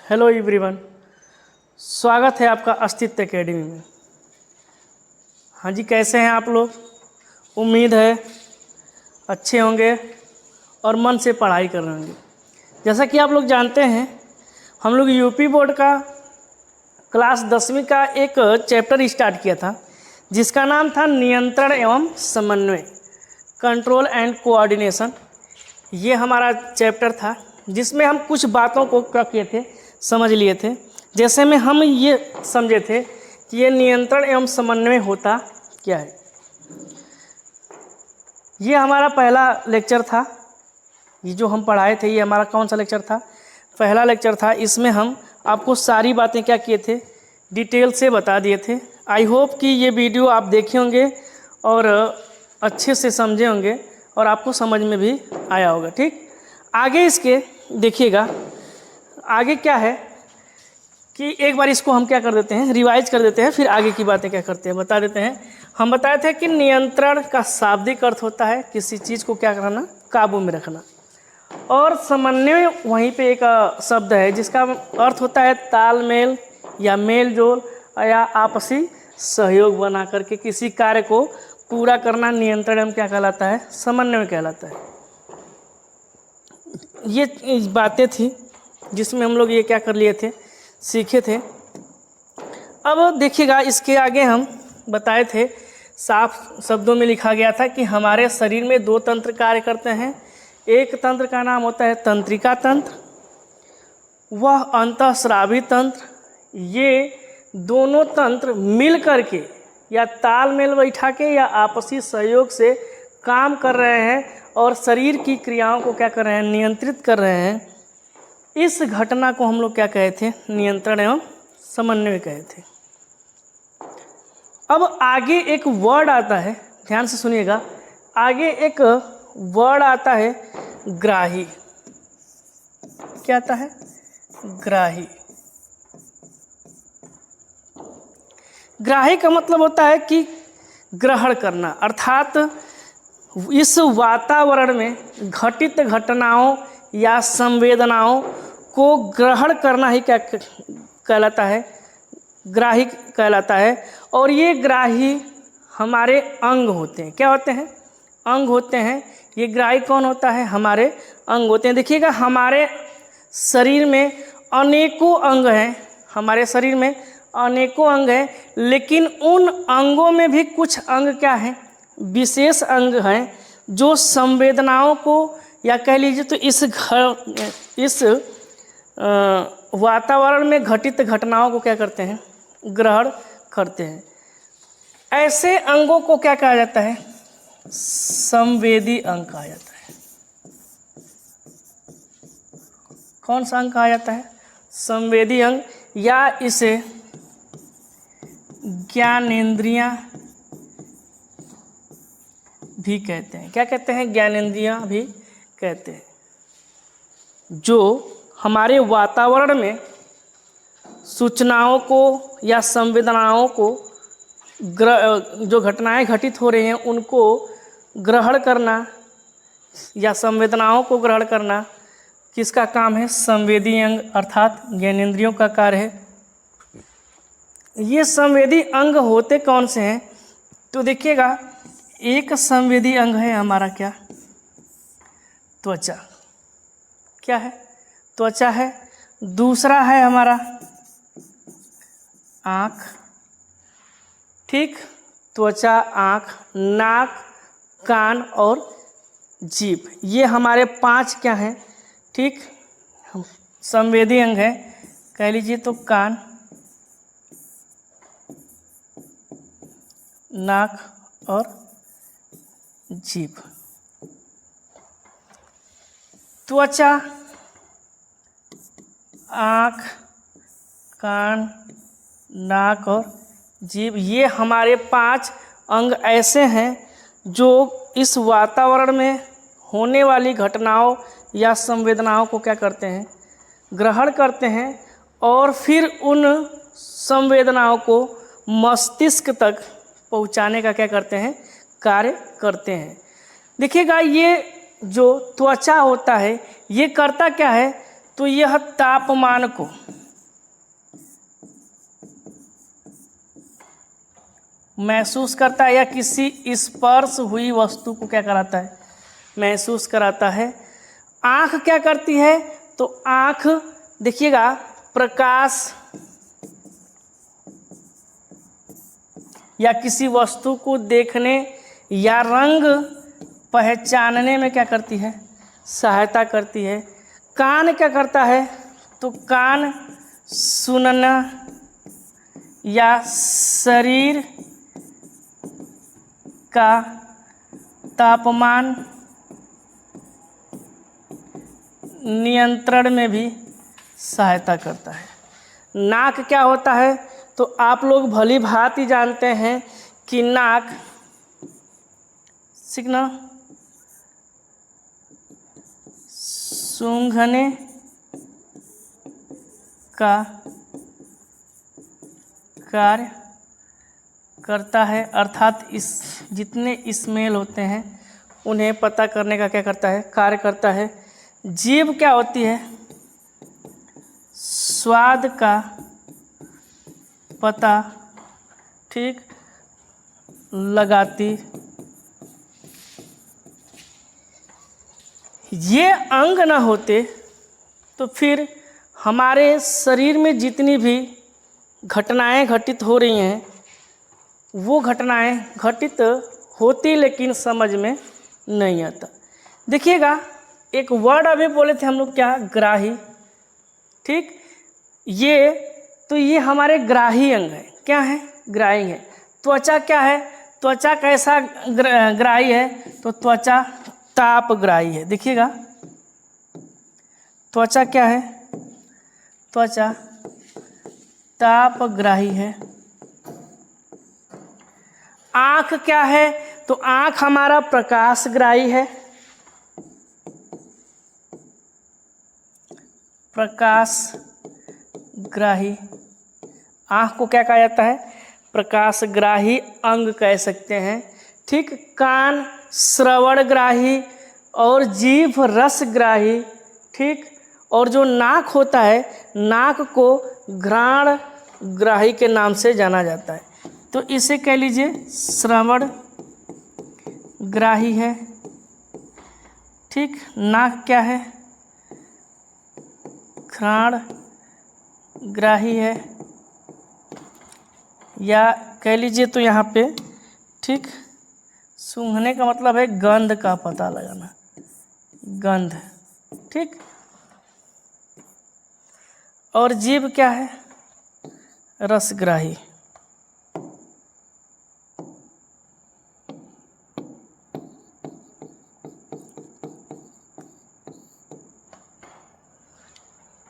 Hello everyone, स्वागत है आपका अस्तित्व एकेडमी में। हाँ जी, कैसे हैं आप लोग? उम्मीद है अच्छे होंगे और मन से पढ़ाई कर रहे होंगे। जैसा कि आप लोग जानते हैं, हम लोग यूपी बोर्ड का क्लास 10वीं का एक चैप्टर स्टार्ट किया था जिसका नाम था नियंत्रण एवं समन्वय, कंट्रोल एंड कोऑर्डिनेशन। ये हमारा चैप्टर था जिसमें हम कुछ बातों को क्या किए थे, समझ लिए थे। जैसे में हम ये समझे थे कि ये नियंत्रण एवं समन्वय होता क्या है। ये हमारा पहला लेक्चर था। ये जो हम पढ़ाए थे ये हमारा कौन सा लेक्चर था? पहला लेक्चर था। इसमें हम आपको सारी बातें क्या किए थे, डिटेल से बता दिए थे। आई होप कि ये वीडियो आप देखे होंगे और अच्छे से समझे होंगे और आपको समझ में भी आया होगा। ठीक, आगे इसके देखिएगा। आगे क्या है कि एक बार इसको हम क्या कर देते हैं, रिवाइज कर देते हैं, फिर आगे की बातें क्या करते हैं बता देते हैं। हम बताए थे कि नियंत्रण का शाब्दिक अर्थ होता है किसी चीज़ को क्या करना, काबू में रखना। और समन्वय वहीं पे एक शब्द है जिसका अर्थ होता है तालमेल या मेल जोल या आपसी सहयोग बना करके किसी कार्य को पूरा करना नियंत्रण में क्या कहलाता है, समन्वय कहलाता है। ये बातें थी जिसमें हम लोग ये क्या कर लिए थे, सीखे थे। अब देखिएगा इसके आगे हम बताए थे, साफ शब्दों में लिखा गया था कि हमारे शरीर में दो तंत्र कार्य करते हैं। एक तंत्र का नाम होता है तंत्रिका तंत्र, वह अंतःस्रावी तंत्र। ये दोनों तंत्र मिल करके या तालमेल बैठा के या आपसी सहयोग से काम कर रहे हैं और शरीर की क्रियाओं को क्या कर रहे हैं, नियंत्रित कर रहे हैं। इस घटना को हम लोग क्या कहे थे, नियंत्रण एवं समन्वय कहे थे। अब आगे एक वर्ड आता है, ध्यान से सुनिएगा। आगे एक वर्ड आता है ग्राही। क्या आता है? ग्राही। ग्राही का मतलब होता है कि ग्रहण करना, अर्थात इस वातावरण में घटित घटनाओं या संवेदनाओं को ग्रहण करना ही क्या कहलाता है, ग्राही कहलाता है। और ये ग्राही हमारे अंग होते हैं। क्या होते हैं? अंग होते हैं। ये ग्राही कौन होता है? हमारे अंग होते हैं। देखिएगा, हमारे शरीर में अनेकों अंग हैं, हमारे शरीर में अनेकों अंग हैं, लेकिन उन अंगों में भी कुछ अंग क्या हैं, विशेष अंग हैं जो संवेदनाओं को या कह लीजिए तो इस वातावरण में घटित घटनाओं को क्या करते हैं, ग्रहण करते हैं। ऐसे अंगों को क्या कहा जाता है? संवेदी अंग कहा जाता है। कौन सा अंग कहा जाता है? संवेदी अंग, या इसे ज्ञानेंद्रियां भी कहते हैं। क्या कहते हैं? ज्ञानेंद्रियां भी कहते हैं। जो हमारे वातावरण में सूचनाओं को या संवेदनाओं को जो घटनाएं घटित हो रही हैं उनको ग्रहण करना या संवेदनाओं को ग्रहण करना किसका काम है? संवेदी अंग अर्थात ज्ञानेंद्रियों का कार्य है। ये संवेदी अंग होते कौन से हैं? तो देखिएगा, एक संवेदी अंग है हमारा क्या, त्वचा। क्या है? त्वचा है। दूसरा है हमारा आँख। ठीक, त्वचा, आँख, नाक, कान और जीभ, ये हमारे 5 क्या हैं? ठीक, संवेदी अंग है। कह लीजिए तो कान, नाक और जीभ। त्वचा, आँख, कान, नाक और जीभ, ये हमारे 5 अंग ऐसे हैं जो इस वातावरण में होने वाली घटनाओं या संवेदनाओं को क्या करते हैं, ग्रहण करते हैं और फिर उन संवेदनाओं को मस्तिष्क तक पहुंचाने का क्या करते हैं, कार्य करते हैं। देखिएगा, ये जो त्वचा होता है ये करता क्या है, तो यह तापमान को महसूस करता है या किसी स्पर्श हुई वस्तु को क्या कराता है, महसूस कराता है। आँख क्या करती है, तो आँख देखिएगा प्रकाश या किसी वस्तु को देखने या रंग पहचानने में क्या करती है, सहायता करती है। कान क्या करता है, तो कान सुनना या शरीर का तापमान नियंत्रण में भी सहायता करता है। नाक क्या होता है, तो आप लोग भली भांति जानते हैं कि नाक सीखना सूंघने का कार्य करता है, अर्थात इस जितने स्मेल होते हैं उन्हें पता करने का क्या करता है, कार्य करता है। जीभ क्या होती है, स्वाद का पता ठीक लगाती। ये अंग ना होते तो फिर हमारे शरीर में जितनी भी घटनाएं घटित हो रही हैं वो घटनाएं घटित होती लेकिन समझ में नहीं आता। देखिएगा एक वर्ड अभी बोले थे हम लोग क्या, ग्राही, ठीक। ये हमारे ग्राही अंग है। क्या है, ग्राही है। त्वचा क्या है, त्वचा कैसा ग्राही है, तो त्वचा तापग्राही है। देखिएगा त्वचा क्या है, त्वचा तापग्राही है। आँख क्या है, तो आँख हमारा प्रकाशग्राही है, प्रकाशग्राही। आँख को क्या कहा जाता है, प्रकाशग्राही अंग कह सकते हैं, ठीक। कान श्रवणग्राही और जीभ रसग्राही, ठीक। और जो नाक होता है, नाक को घ्राणग्राही के नाम से जाना जाता है। तो इसे कह लीजिए श्रवणग्राही है, ठीक। नाक क्या है, घ्राणग्राही है, या कह लीजिए तो यहाँ पे ठीक। सूंघने का मतलब है गंध का पता लगाना, गंध, ठीक। और जीभ क्या है, रसग्राही।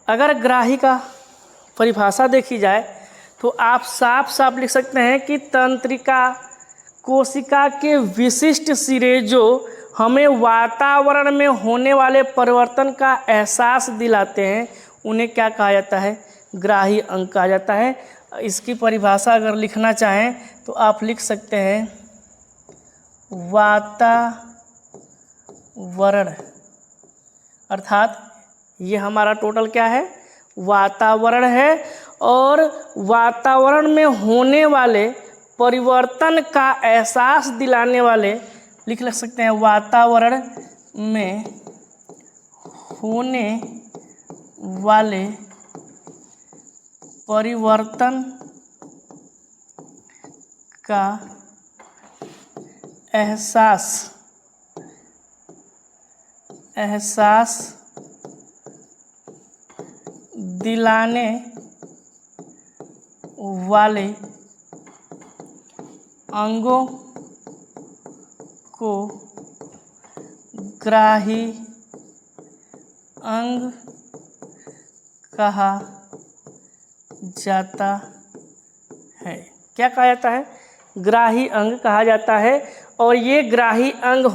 अगर ग्राही का परिभाषा देखी जाए तो आप साफ साफ लिख सकते हैं कि तंत्रिका कोशिका के विशिष्ट सिरे जो हमें वातावरण में होने वाले परिवर्तन का एहसास दिलाते हैं उन्हें क्या कहा जाता है, ग्राही अंग कहा जाता है। इसकी परिभाषा अगर लिखना चाहें तो आप लिख सकते हैं वातावरण, अर्थात ये हमारा टोटल क्या है, वातावरण है। और वातावरण में होने वाले परिवर्तन का एहसास दिलाने वाले लिख सकते हैं वातावरण में होने वाले परिवर्तन का एहसास दिलाने वाले अंगों को ग्राही अंग कहा जाता है। क्या कहा जाता है, ग्राही अंग कहा जाता है। और ये ग्राही अंग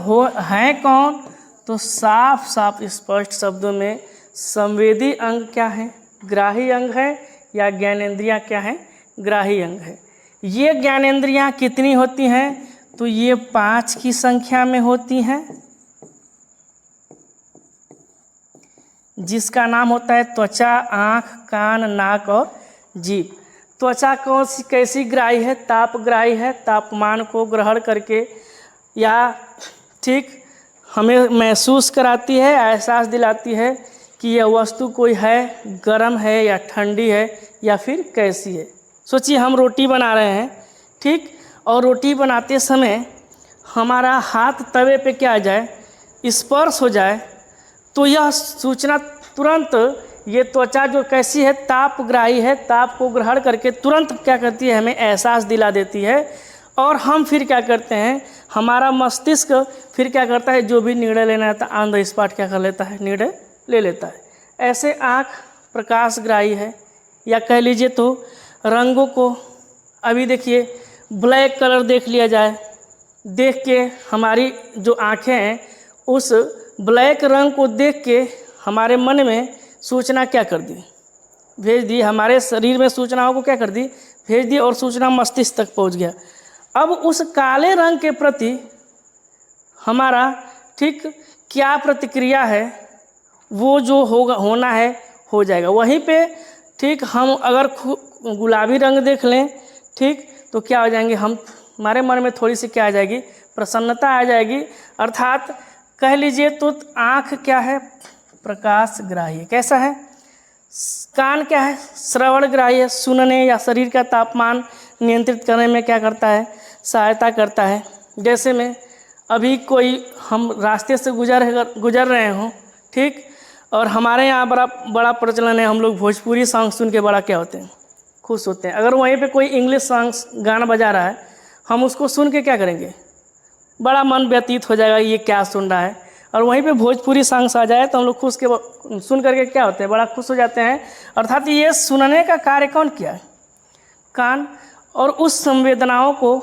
हैं कौन, तो साफ साफ स्पष्ट शब्दों में संवेदी अंग क्या है, ग्राही अंग है, या ज्ञानेंद्रियां क्या है, ग्राही अंग है। ये ज्ञानेंद्रियां कितनी होती हैं, तो ये 5 की संख्या में होती हैं, जिसका नाम होता है त्वचा, आँख, कान, नाक और जीभ। त्वचा कौन सी कैसी ग्राही है? तापग्राही है, तापमान को ग्रहण करके या ठीक हमें महसूस कराती है, एहसास दिलाती है कि यह वस्तु कोई है, गर्म है या ठंडी है या फिर कैसी है। सोचिए हम रोटी बना रहे हैं, ठीक, और रोटी बनाते समय हमारा हाथ तवे पे क्या आ जाए, स्पर्श हो जाए, तो यह सूचना तुरंत, ये त्वचा जो कैसी है, तापग्राही है, ताप को ग्रहण करके तुरंत क्या करती है, हमें एहसास दिला देती है। और हम फिर क्या करते हैं, हमारा मस्तिष्क फिर क्या करता है, जो भी निर्णय लेना है ऑन द स्पॉट क्या कर लेता है, निर्णय ले लेता है। ऐसे आँख प्रकाशग्राही है, या कह लीजिए तो रंगों को, अभी देखिए ब्लैक कलर देख लिया जाए, देख के हमारी जो आँखें हैं उस ब्लैक रंग को देख के हमारे मन में सूचना क्या कर दी, भेज दी, हमारे शरीर में सूचनाओं को क्या कर दी, भेज दी, और सूचना मस्तिष्क तक पहुंच गया। अब उस काले रंग के प्रति हमारा ठीक क्या प्रतिक्रिया है, वो जो होगा, होना है, हो जाएगा। वहीं पे ठीक हम अगर गुलाबी रंग देख लें, ठीक, तो क्या हो जाएंगे हम, हमारे मन में थोड़ी सी क्या आ जाएगी, प्रसन्नता आ जाएगी। अर्थात कह लीजिए तो आँख क्या है, प्रकाशग्राही है। कैसा है? कान क्या है, श्रवणग्राही है, सुनने या शरीर का तापमान नियंत्रित करने में क्या करता है, सहायता करता है। जैसे में अभी कोई हम रास्ते से गुजर रहे हों, ठीक, और हमारे यहाँ बड़ा प्रचलन है, हम लोग भोजपुरी सॉन्ग सुन के बड़ा क्या होते हैं, खुश होते हैं। अगर वहीं पे कोई इंग्लिश सॉन्ग्स गाना बजा रहा है, हम उसको सुन के क्या करेंगे, बड़ा मन व्यतीत हो जाएगा, ये क्या सुन रहा है। और वहीं पे भोजपुरी सॉन्ग्स आ जाए तो हम लोग खुश के सुन करके क्या होते हैं, बड़ा खुश हो जाते हैं। अर्थात ये सुनने का कार्य कौन किया है, कान, और उस संवेदनाओं को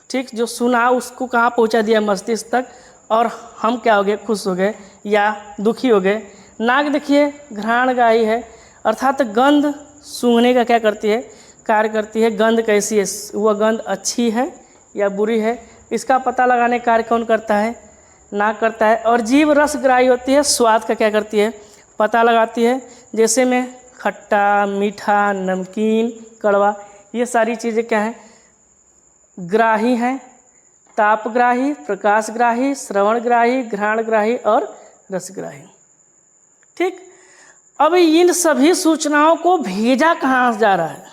ठीक जो सुना उसको कहाँ पहुँचा दिया, मस्तिष्क तक, और हम क्या हो गए, खुश हो गए या दुखी हो गए। नाक देखिए घ्राणग्राही है, अर्थात गंध सूंघने का क्या करती है, कार्य करती है। गंध कैसी है, वह गंध अच्छी है या बुरी है, इसका पता लगाने का कार्य कौन करता है, नाक करता है। और जीभ रसग्राही होती है, स्वाद का क्या करती है, पता लगाती है। जैसे में खट्टा, मीठा, नमकीन, कड़वा, ये सारी चीज़ें क्या हैं, ग्राही हैं। तापग्राही, प्रकाशग्राही, श्रवणग्राही, घ्राणग्राही और रसग्राही। ठीक, अब इन सभी सूचनाओं को भेजा कहाँ जा रहा है,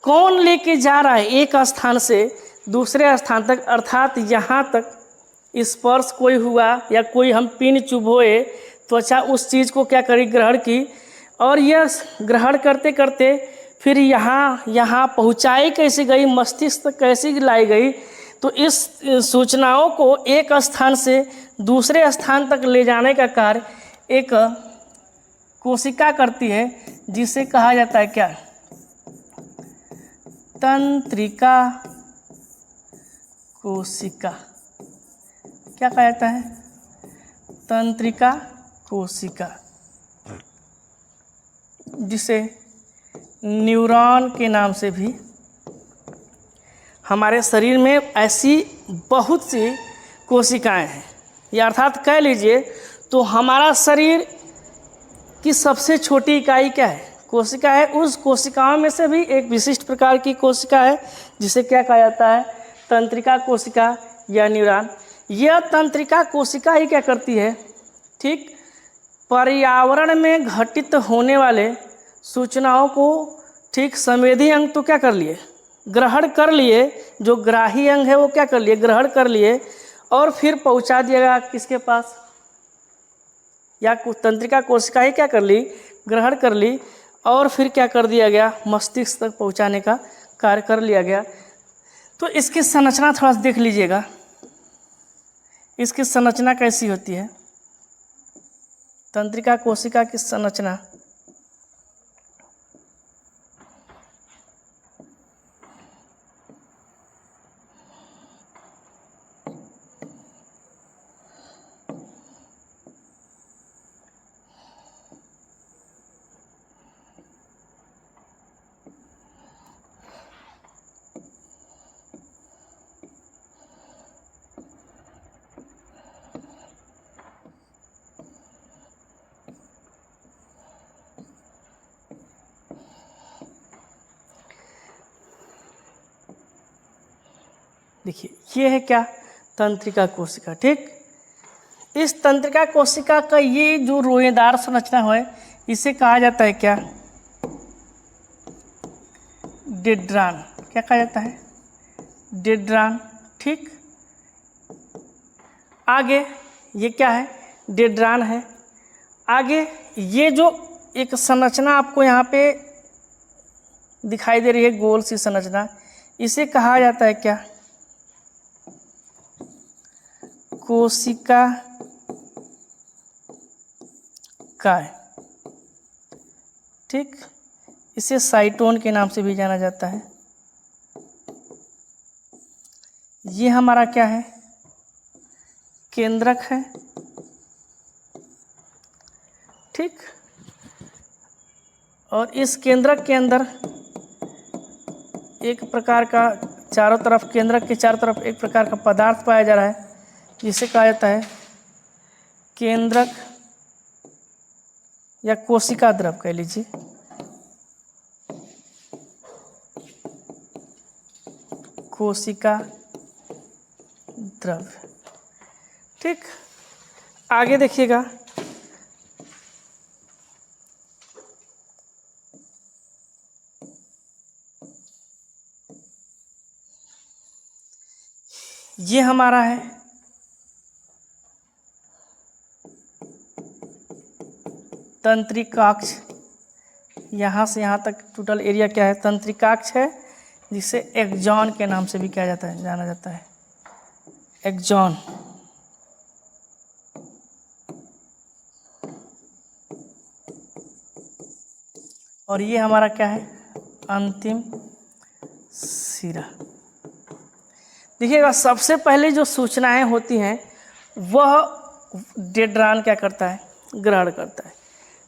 कौन लेके जा रहा है एक स्थान से दूसरे स्थान तक। अर्थात यहाँ तक स्पर्श कोई हुआ या कोई हम पिन चुभोए, त्वचा उस चीज़ को क्या करी, ग्रहण की, और यह ग्रहण करते करते फिर यहाँ पहुँचाई कैसे गई, मस्तिष्क तक कैसे लाई गई। तो इस सूचनाओं को एक स्थान से दूसरे स्थान तक ले जाने का कार्य एक कोशिका करती है, जिसे कहा जाता है क्या, तंत्रिका कोशिका। क्या कहा जाता है, तंत्रिका कोशिका, जिसे न्यूरॉन के नाम से भी। हमारे शरीर में ऐसी बहुत सी कोशिकाएं हैं, या अर्थात कह लीजिए तो हमारा शरीर की सबसे छोटी इकाई क्या है, कोशिका है। उस कोशिकाओं में से भी एक विशिष्ट प्रकार की कोशिका है, जिसे क्या कहा जाता है, तंत्रिका कोशिका या न्यूरॉन। यह तंत्रिका कोशिका ही क्या करती है, ठीक, पर्यावरण में घटित होने वाले सूचनाओं को, ठीक, संवेदी अंग तो क्या कर लिए, ग्रहण कर लिए, जो ग्राही अंग है वो क्या कर लिए, ग्रहण कर लिए, और फिर पहुंचा दिएगा किसके पास, या तंत्रिका कोशिका ही क्या कर ली, ग्रहण कर ली, और फिर क्या कर दिया गया, मस्तिष्क तक पहुंचाने का कार्य कर लिया गया। तो इसकी संरचना थोड़ा सा देख लीजिएगा, इसकी संरचना कैसी होती है, तंत्रिका कोशिका की संरचना। देखिए ये है क्या, तंत्रिका कोशिका। ठीक, इस तंत्रिका कोशिका का ये जो रोएदार संरचना है इसे कहा जाता है क्या, डेंड्रान। क्या कहा जाता है, डेंड्रान। ठीक, आगे ये क्या है, डेंड्रान है। आगे ये जो एक संरचना आपको यहाँ पे दिखाई दे रही है, गोल सी संरचना, इसे कहा जाता है क्या, कोशिका काय। ठीक, इसे साइटोन के नाम से भी जाना जाता है। ये हमारा क्या है, केंद्रक है। ठीक, और इस केंद्रक के अंदर एक प्रकार का चारों तरफ, केंद्रक के चारों तरफ एक प्रकार का पदार्थ पाया जा रहा है जिसे कहा जाता है केंद्रक या कोशिका द्रव कह लीजिए। कोशिका द्रव। ठीक, आगे देखिएगा, ये हमारा है तंत्रिकाक्ष। यहाँ से यहाँ तक टोटल एरिया क्या है, तंत्रिकाक्ष है, जिसे एक्सॉन के नाम से भी क्या जाता है, जाना जाता है, एक्सॉन। और ये हमारा क्या है, अंतिम सिरा। देखिएगा, सबसे पहले जो सूचनाएं होती हैं वह डेंड्रान क्या करता है, ग्रहण करता है।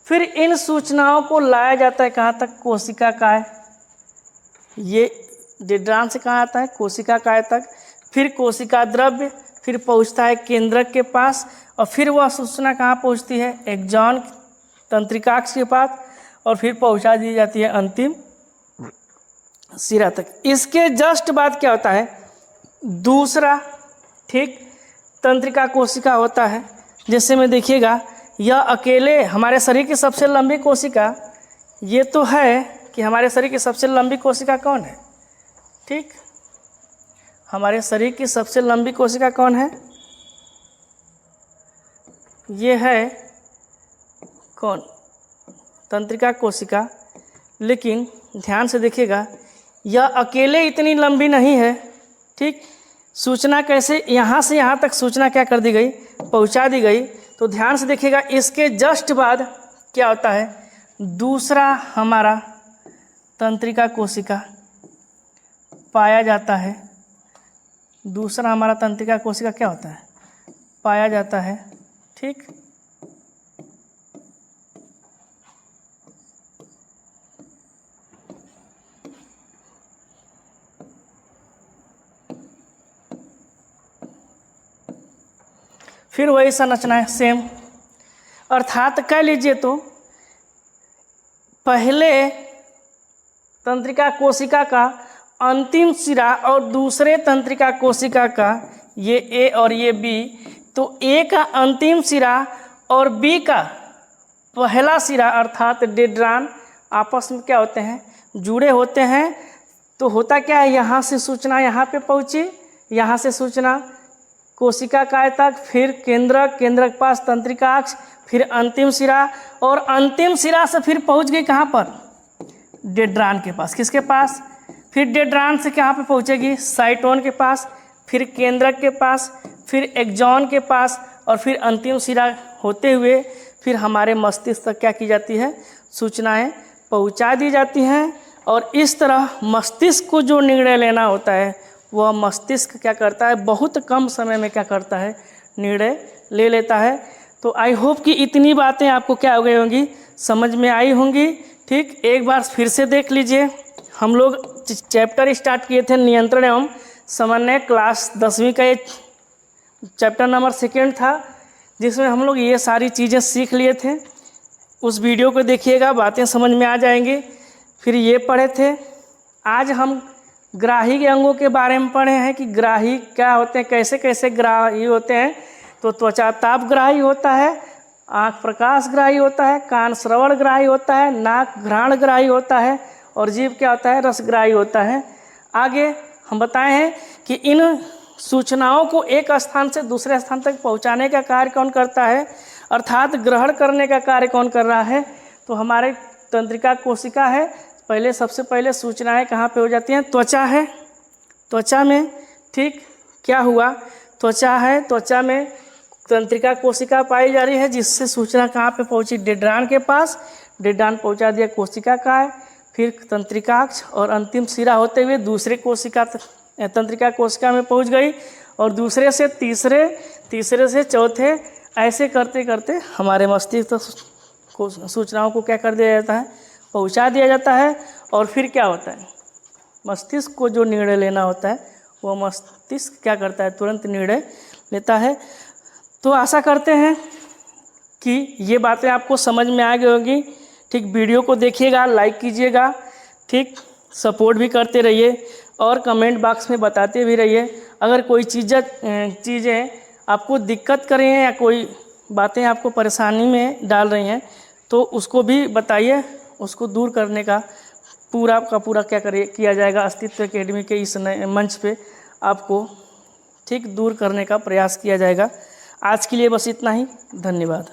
फिर इन सूचनाओं को लाया जाता है कहाँ तक, कोशिका काय। ये डेंड्रान से कहाँ आता है, कोशिका काय तक। फिर कोशिका द्रव्य, फिर पहुँचता है केंद्रक के पास, और फिर वह सूचना कहाँ पहुँचती है, एक्सॉन तंत्रिकाक्ष के पास, और फिर पहुँचा दी जाती है अंतिम सिरा तक। इसके जस्ट बाद क्या होता है, दूसरा, ठीक, तंत्रिका कोशिका होता है। जैसे में देखिएगा, यह अकेले हमारे शरीर की सबसे लंबी कोशिका, ये तो है कि हमारे शरीर की सबसे लंबी कोशिका कौन है। ठीक, हमारे शरीर की सबसे लंबी कोशिका कौन है, ये है कौन, तंत्रिका कोशिका। लेकिन ध्यान से देखिएगा, यह अकेले इतनी लंबी नहीं है। ठीक, सूचना कैसे यहाँ से यहाँ तक सूचना क्या कर दी गई, पहुँचा दी गई। तो ध्यान से देखिएगा, इसके जस्ट बाद क्या होता है, दूसरा हमारा तंत्रिका कोशिका पाया जाता है। दूसरा हमारा तंत्रिका कोशिका क्या होता है, पाया जाता है। ठीक, फिर वही संरचना है सेम, अर्थात कह लीजिए तो पहले तंत्रिका कोशिका का अंतिम सिरा और दूसरे तंत्रिका कोशिका का, ये ए और ये बी, तो ए का अंतिम सिरा और बी का पहला सिरा अर्थात डेंड्रान आपस में क्या होते हैं, जुड़े होते हैं। तो होता क्या है, यहाँ से सूचना यहाँ पे पहुँची, यहाँ से सूचना कोशिका काय तक, फिर केंद्रक, केंद्रक पास तंत्रिकाक्ष, फिर अंतिम सिरा, और अंतिम सिरा से फिर पहुँच गई कहाँ पर, डेंड्रान के पास। किसके पास, फिर डेंड्रान से कहाँ पे पहुँचेगी, साइटोन के पास, फिर केंद्रक के पास, फिर एक्सॉन के पास, और फिर अंतिम सिरा होते हुए फिर हमारे मस्तिष्क तक क्या की जाती है, सूचनाएं पहुंचा दी जाती हैं। और इस तरह मस्तिष्क को जो निर्णय लेना होता है वह मस्तिष्क क्या करता है, बहुत कम समय में क्या करता है, निर्णय ले लेता है। तो आई होप कि इतनी बातें आपको क्या हो गई होंगी, समझ में आई होंगी। ठीक, एक बार फिर से देख लीजिए, हम लोग चैप्टर स्टार्ट किए थे नियंत्रण एवं समन्वय, क्लास 10वीं का ये चैप्टर नंबर 2 था, जिसमें हम लोग ये सारी चीज़ें सीख लिए थे। उस वीडियो को देखिएगा, बातें समझ में आ जाएंगी। फिर ये पढ़े थे। आज हम ग्राही के अंगों के बारे में पढ़े हैं कि ग्राही क्या होते हैं, कैसे कैसे ग्राही होते हैं। तो त्वचा ताप ग्राही होता है, आँख प्रकाश ग्राही होता है, कान श्रवण ग्राही होता है, नाक घ्राण ग्राही होता है और जीभ क्या होता है, रसग्राही होता है। आगे हम बताए हैं कि इन सूचनाओं को एक स्थान से दूसरे स्थान तक पहुंचाने का कार्य कौन करता है, अर्थात ग्रहण करने का कार्य कौन कर रहा है, तो हमारे तंत्रिका कोशिका है। पहले सबसे पहले सूचनाएं कहाँ पे हो जाती हैं, त्वचा है। त्वचा में ठीक क्या हुआ, त्वचा है, त्वचा में तंत्रिका कोशिका पाई जा रही है, जिससे सूचना कहाँ पे पहुंची, डेड्रान के पास। डेड्रान पहुंचा दिया कोशिका का, फिर तंत्रिकाक्ष और अंतिम सिरा होते हुए दूसरे कोशिका तंत्रिका कोशिका में पहुंच गई और दूसरे से तीसरे, तीसरे से चौथे, ऐसे करते करते हमारे मस्तिष्क को सूचनाओं को क्या कर दिया जाता है, पहुंचा दिया जाता है। और फिर क्या होता है, मस्तिष्क को जो निर्णय लेना होता है वो मस्तिष्क क्या करता है, तुरंत निर्णय लेता है। तो आशा करते हैं कि ये बातें आपको समझ में आ गई होगी। ठीक, वीडियो को देखिएगा, लाइक कीजिएगा, ठीक, सपोर्ट भी करते रहिए और कमेंट बॉक्स में बताते भी रहिए। अगर कोई चीज़ें आपको दिक्कत कर रही हैं या कोई बातें आपको परेशानी में डाल रही हैं तो उसको भी बताइए, उसको दूर करने का पूरा का पूरा किया जाएगा। अस्तित्व एकेडमी के इस नए मंच पे आपको ठीक दूर करने का प्रयास किया जाएगा। आज के लिए बस इतना ही, धन्यवाद।